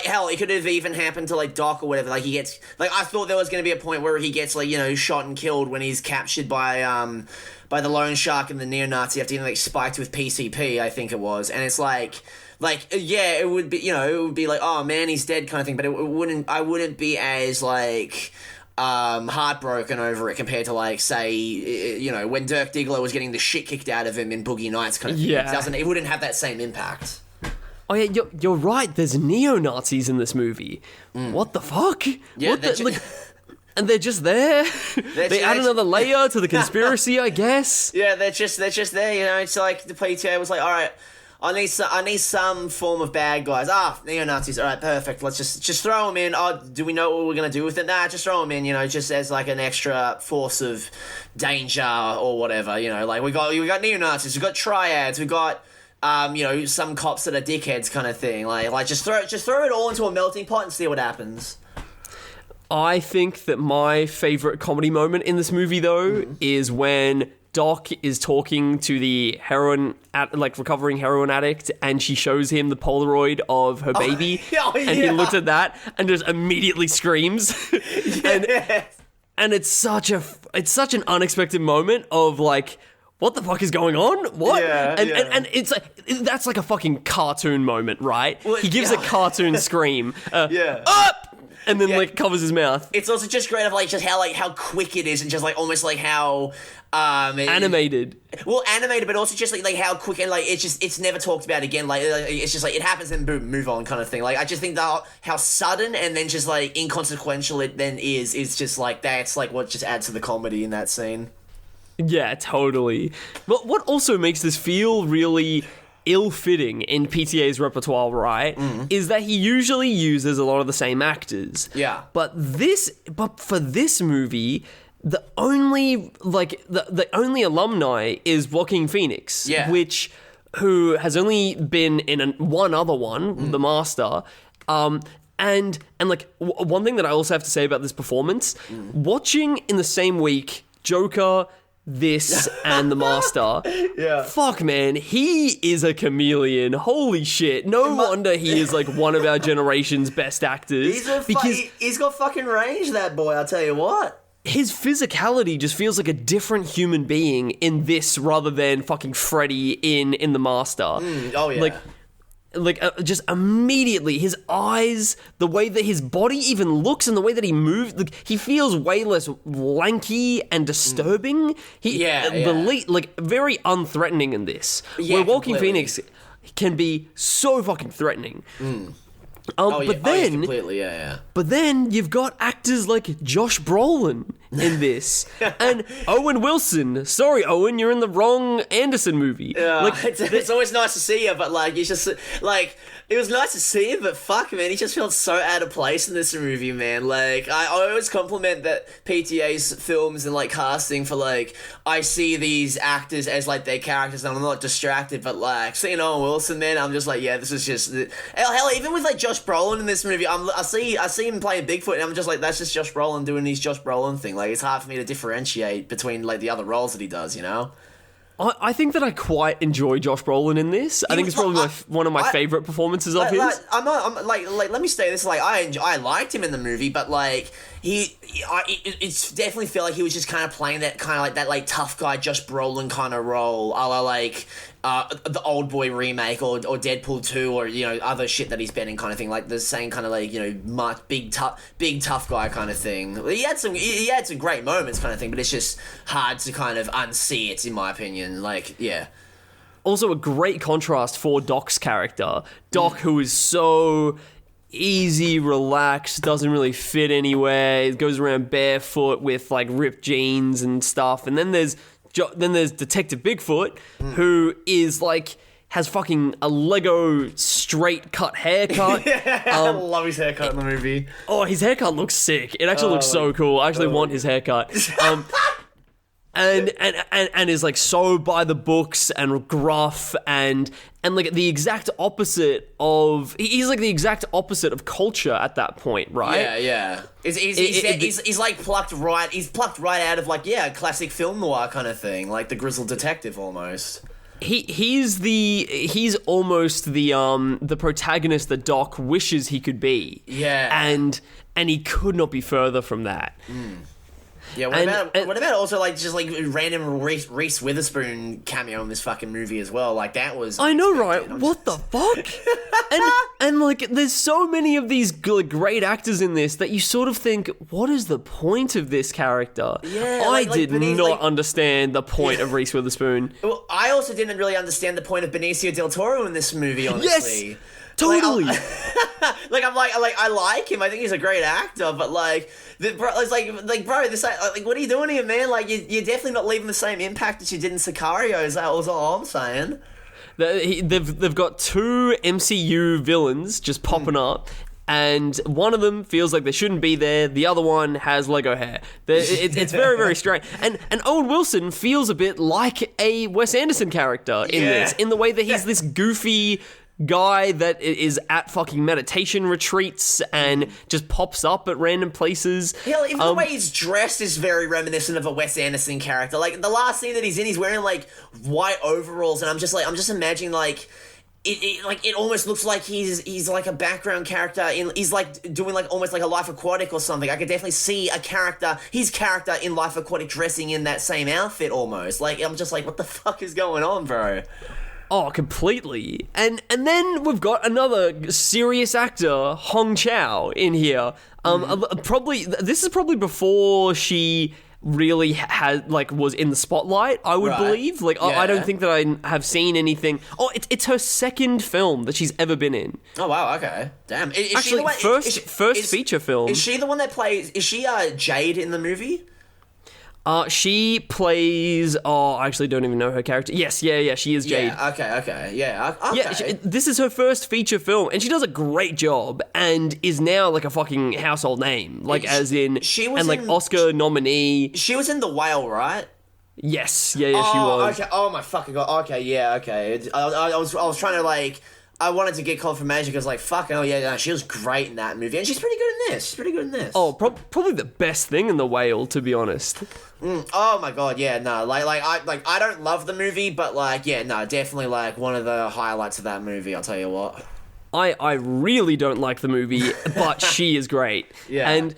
hell, it could have even happened to like Doc or whatever. Like he gets, like, I thought there was going to be a point where he gets like, shot and killed when he's captured by the loan shark and the neo-Nazi after getting like spiked with PCP, I think it was, and it's like it would be, it would be like, oh man, he's dead kind of thing, but I wouldn't be as like heartbroken over it compared to like, say, when Dirk Diggler was getting the shit kicked out of him in Boogie Nights kind of thing. It wouldn't have that same impact.
Oh yeah, you're right, there's neo-Nazis in this movie. What the fuck?
Yeah,
and they're just there. They add another layer to the conspiracy, I guess.
Yeah, they're just there, it's like the PTA was like, alright, I need some form of bad guys. Neo-Nazis. All right, perfect. Let's just throw them in. Oh, do we know what we're gonna do with it? Nah, just throw them in. Just as like an extra force of danger or whatever. Like we got neo-Nazis. We got triads. We got some cops that are dickheads kind of thing. Like just throw it all into a melting pot and see what happens.
I think that my favorite comedy moment in this movie though is when Doc is talking to the recovering heroin addict, and she shows him the Polaroid of her baby, and he looks at that and just immediately screams. and it's such an unexpected moment of like, what the fuck is going on? What? And it's like, that's like a fucking cartoon moment, right? Well, he gives a cartoon scream. Up! And then like covers his mouth.
It's also just great of like just how quick it is, and just like almost like how
animated.
Well, animated, but also just like how quick, and like it's never talked about again. Like it's just like it happens and boom, move on kind of thing. Like I just think that how sudden and then just like inconsequential it then is just like that's like what just adds to the comedy in that scene.
Yeah, totally. But what also makes this feel really ill-fitting in PTA's repertoire, right, is that he usually uses a lot of the same actors.
Yeah.
But for this movie, the only alumni is Joaquin Phoenix, who has only been in one other one, The Master. And like one thing that I also have to say about this performance, watching in the same week Joker, this and The Master. Fuck, man, he is a chameleon. Holy shit. No wonder he is like one of our generation's best actors.
He's got fucking range, that boy, I'll tell you what.
His physicality just feels like a different human being in this rather than fucking Freddy in The Master.
Oh yeah.
Just immediately, his eyes, the way that his body even looks and the way that he moves, he feels way less lanky and disturbing. Very unthreatening in this. Where Joaquin Phoenix can be so fucking threatening. But then you've got actors like Josh Brolin in this, and Owen Wilson. Sorry, Owen, you're in the wrong Anderson movie.
It's always nice to see you, but like you just like. It was nice to see him, but fuck, man, he just felt so out of place in this movie, man. Like, I always compliment that PTA's films and, like, casting for, like, I see these actors as, like, their characters and I'm not distracted, but, like, seeing Owen Wilson, man, I'm just like, yeah, this is just... Hell, even with, like, Josh Brolin in this movie, I see him playing Bigfoot and I'm just like, that's just Josh Brolin doing his Josh Brolin thing. Like, it's hard for me to differentiate between, like, the other roles that he does, you know?
I think that I quite enjoy Josh Brolin in this. I think it's probably one of my favorite performances of his.
Let me say this, like, I liked him in the movie, but, like, it's definitely felt like he was just kind of playing that kind of like that like tough guy Josh Brolin kind of role, a la like the Old Boy remake or Deadpool 2 or other shit that he's been in kind of thing, like the same kind of like much big tough guy kind of thing. He had some great moments kind of thing, but it's just hard to kind of unsee it in my opinion. Like yeah.
Also a great contrast for Doc's character. Doc, who is so easy, relaxed, doesn't really fit anywhere, goes around barefoot with like ripped jeans and stuff. And then there's Detective Bigfoot, who is like has fucking a Lego straight cut haircut.
I love his haircut in the movie.
Oh, his haircut looks sick. It actually looks so cool. I actually want his haircut. And is like so by the books and gruff and like the exact opposite of he's like the exact opposite of culture at that point, right?
Yeah. He's like plucked right out of like a classic film noir kind of thing, like the grizzled detective almost. He's almost
the protagonist that Doc wishes he could be.
Yeah.
And he could not be further from that.
Yeah, what about also like just like random Reese Witherspoon cameo in this fucking movie as well? Like that was
I know, right? What the fuck? and like there's so many of these great actors in this that you sort of think, what is the point of this character?
Yeah,
I did not understand the point of Reese Witherspoon.
Well, I also didn't really understand the point of Benicio del Toro in this movie, honestly.
Yes! Totally.
I like him. I think he's a great actor, but like, it's like, bro, this like, what are you doing here, man? Like, you're definitely not leaving the same impact that you did in Sicario. Is that all I'm saying?
They've got two MCU villains just popping up. And one of them feels like they shouldn't be there. The other one has Lego hair. It's very, very strange. And Owen Wilson feels a bit like a Wes Anderson character in this, in the way that he's this goofy guy that is at fucking meditation retreats and just pops up at random places.
Yeah, even the way he's dressed is very reminiscent of a Wes Anderson character. Like the last scene that he's in, he's wearing like white overalls, and I'm just imagining like. It almost looks like he's like a background character he's like doing like almost like a Life Aquatic or something. I could definitely see his character in Life Aquatic dressing in that same outfit almost. Like I'm just like, what the fuck is going on, bro?
Oh, completely. And then we've got another serious actor, Hong Chow, in here. This is probably before she really was in the spotlight, I would believe. Like, yeah. I don't think that I have seen anything. Oh, it's her second film that she's ever been in.
Oh, wow, okay. Damn.
Actually, first feature film.
Is she the one that plays... Is she Jade in the movie?
She plays... Oh, I actually don't even know her character. Yes, she is Jade.
Yeah, okay. Yeah, okay.
Yeah, this is her first feature film, and she does a great job, and is now like a fucking household name. Like, she was Oscar nominee.
She was in The Whale, right?
Yes, she was.
Okay. Oh my fucking god. Okay, yeah, okay. I was trying to like... I wanted to get confirmation because, like, fuck, oh yeah, no, she was great in that movie, and she's pretty good in this.
Oh, probably the best thing in The Whale, to be honest.
Oh my god, yeah, no, I don't love the movie, but like, yeah, no, definitely like one of the highlights of that movie. I'll tell you what.
I really don't like the movie, but she is great.
Yeah,
and.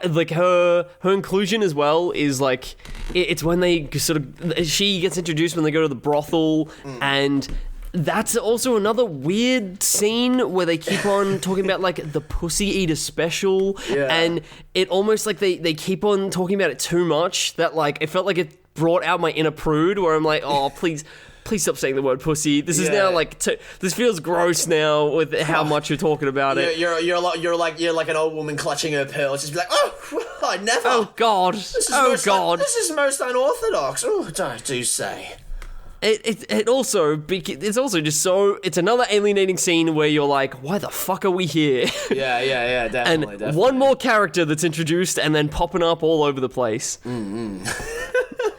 Like her inclusion as well is like it's when they sort of she gets introduced when they go to the brothel and. That's also another weird scene where they keep on talking about like the pussy eater special, and it almost like they keep on talking about it too much that like it felt like it brought out my inner prude where I'm like, oh please stop saying the word pussy. This is now like this feels gross now with how much you're talking about it.
You're like an old woman clutching her pearls, just be like, oh, I never.
Oh God.
This is most unorthodox. Oh, don't do say.
It's also just so it's another alienating scene where you're like, why the fuck are we here?
Yeah, definitely.
And one more character that's introduced and then popping up all over the place.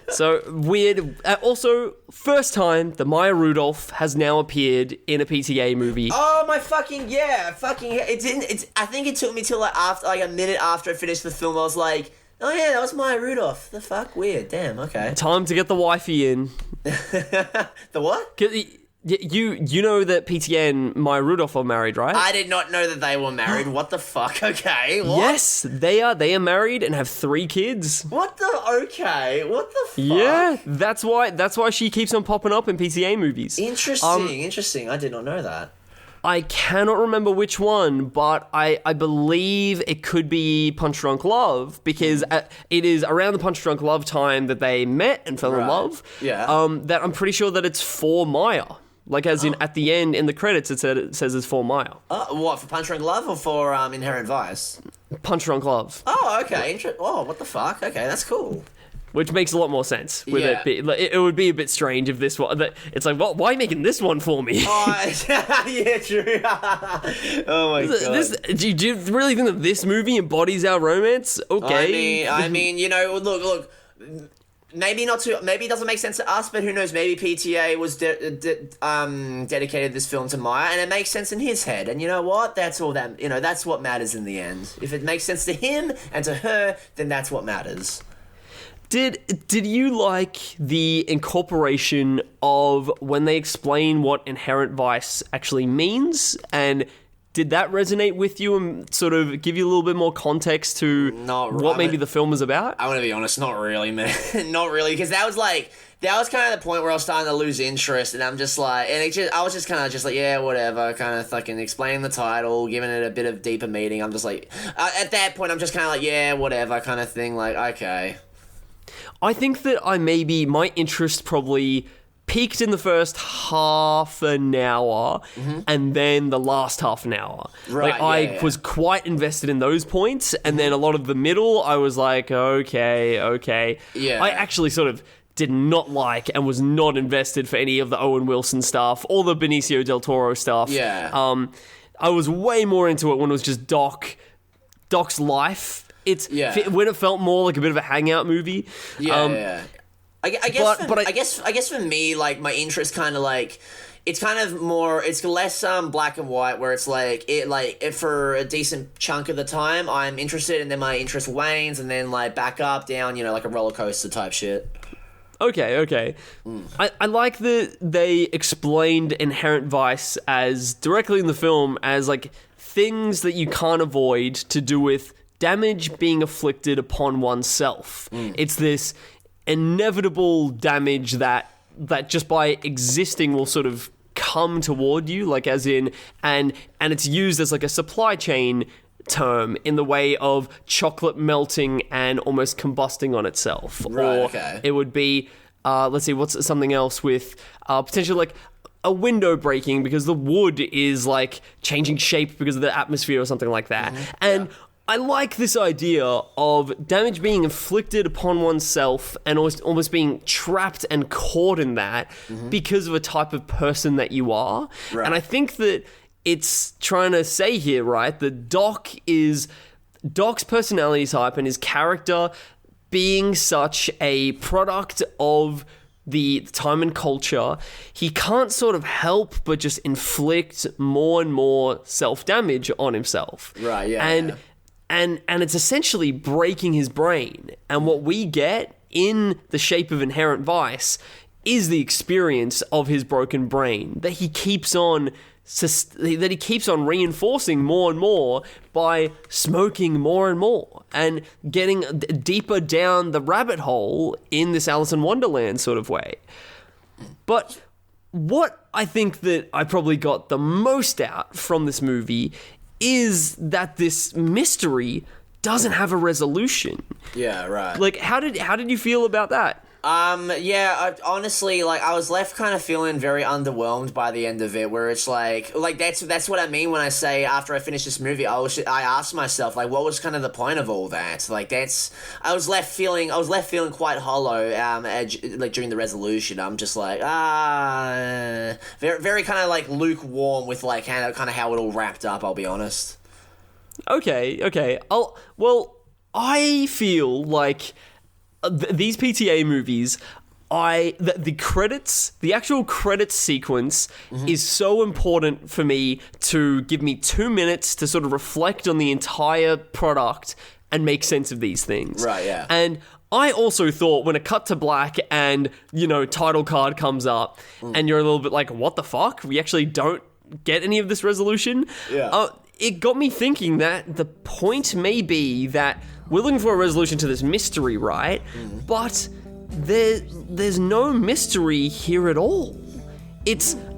So weird. Also, first time that Maya Rudolph has now appeared in a PTA movie.
Oh my fucking it didn't. I think it took me till like a minute after I finished the film. I was like, oh yeah, that was Maya Rudolph. The fuck, weird. Damn. Okay.
Time to get the wifey in.
The what?
You know that PTA and Maya Rudolph are married, right?
I did not know that they were married. What the fuck? Okay, what?
Yes, they are. They are married and have 3 kids.
What the? Okay, what the fuck?
Yeah, that's why she keeps on popping up in PTA movies.
Interesting. I did not know that.
I cannot remember which one, but I believe it could be Punch Drunk Love, because it is around the Punch Drunk Love time that they met and fell in love.
Yeah.
That I'm pretty sure that it's for Maya. Like, as in, at the end, in the credits, it says it's for Maya.
What, for Punch Drunk Love or for Inherent Vice?
Punch Drunk Love.
Oh, okay. What the fuck? Okay, that's cool.
Which makes a lot more sense. With it would be a bit strange if this one... It's like, why are you making this one for me?
Oh, yeah, true. Oh, my God.
Do you really think that this movie embodies our romance? Okay.
I mean, look... Maybe not to. Maybe it doesn't make sense to us, but who knows? Maybe PTA was dedicated this film to Maya, and it makes sense in his head. And you know what? That's all that. That's what matters in the end. If it makes sense to him and to her, then that's what matters.
Did you like the incorporation of when they explain what inherent vice actually means, and did that resonate with you and sort of give you a little bit more context to what maybe the film is about?
I want to be honest, not really, man. Not really, because that was kind of the point where I was starting to lose interest, and I'm just like, I was just kind of just like, yeah, whatever, kind of fucking explaining the title, giving it a bit of deeper meaning. I'm just like, at that point, I'm just kind of like, yeah, whatever, kind of thing, like, okay.
I think that my interest probably peaked in the first half an hour, and then the last half an hour.
Right,
I was quite invested in those points, and then a lot of the middle, I was like, okay.
Yeah.
I actually sort of did not like and was not invested for any of the Owen Wilson stuff, or the Benicio del Toro stuff.
Yeah.
I was way more into it when it was just Doc's life. When it felt more like a bit of a hangout movie.
Yeah. I guess for me, like, my interest kind of like, it's kind of more, it's less black and white, where it's like, if for a decent chunk of the time I'm interested, and then my interest wanes, and then like back up, down, like a roller coaster type shit.
Okay. I like that they explained inherent vice as directly in the film as like things that you can't avoid to do with damage being inflicted upon oneself. It's this inevitable damage that just by existing will sort of come toward you, like as in, and it's used as like a supply chain term in the way of chocolate melting and almost combusting on itself. It would be, let's see, what's something else with potentially like a window breaking because the wood is like changing shape because of the atmosphere or something like that. And I like this idea of damage being inflicted upon oneself and almost being trapped and caught in that because of a type of person that you are. Right. And I think that it's trying to say here, right, that Doc's personality type and his character being such a product of the time and culture, he can't sort of help but just inflict more and more self-damage on himself.
Right, yeah.
And it's essentially breaking his brain. And what we get in the shape of inherent vice is the experience of his broken brain that he keeps on reinforcing more and more by smoking more and more and getting deeper down the rabbit hole in this Alice in Wonderland sort of way. But what I think that I probably got the most out from this movie is that this mystery doesn't have a resolution.
Yeah, right.
Like, how did you feel about that?
Honestly, like, I was left kind of feeling very underwhelmed by the end of it, where it's like that's what I mean when I say after I finished this movie, I asked myself, like, what was kind of the point of all that? Like, I was left feeling quite hollow, like, during the resolution. I'm just like, very, very kind of like lukewarm with like kind of how it all wrapped up, I'll be honest.
Okay. I feel like these PTA movies, the actual credits sequence is so important for me to give me 2 minutes to sort of reflect on the entire product and make sense of these things.
Right, yeah.
And I also thought when it cut to black and, title card comes up and you're a little bit like, what the fuck? We actually don't get any of this resolution?
Yeah.
It got me thinking that the point may be that we're looking for a resolution to this mystery, right? But there's no mystery here at all.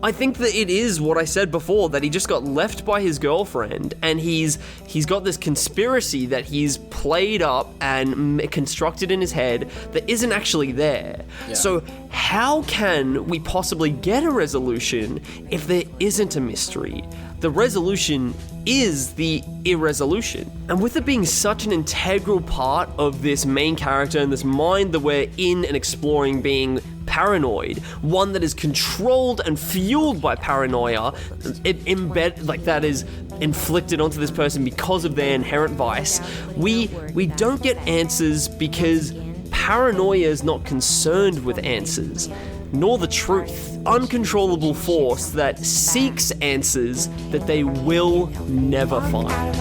I think that it is what I said before, that he just got left by his girlfriend, and he's got this conspiracy that he's played up and constructed in his head that isn't actually there. Yeah. So how can we possibly get a resolution if there isn't a mystery? The resolution is the irresolution. And with it being such an integral part of this main character and this mind that we're in and exploring being paranoid, one that is controlled and fueled by paranoia, that is inflicted onto this person because of their inherent vice, we don't get answers because paranoia is not concerned with answers, nor the truth. Uncontrollable force that seeks answers that they will never find.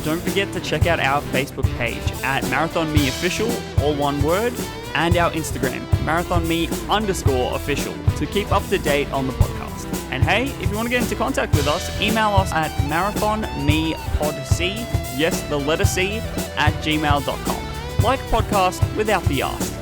Don't forget to check out our Facebook page at MarathonMeOfficial, all one word, and our Instagram, MarathonMe_official, to keep up to date on the podcast. And hey, if you want to get into contact with us, email us at marathonmepodc, yes, the letter C, @gmail.com. Like podcast without the ask.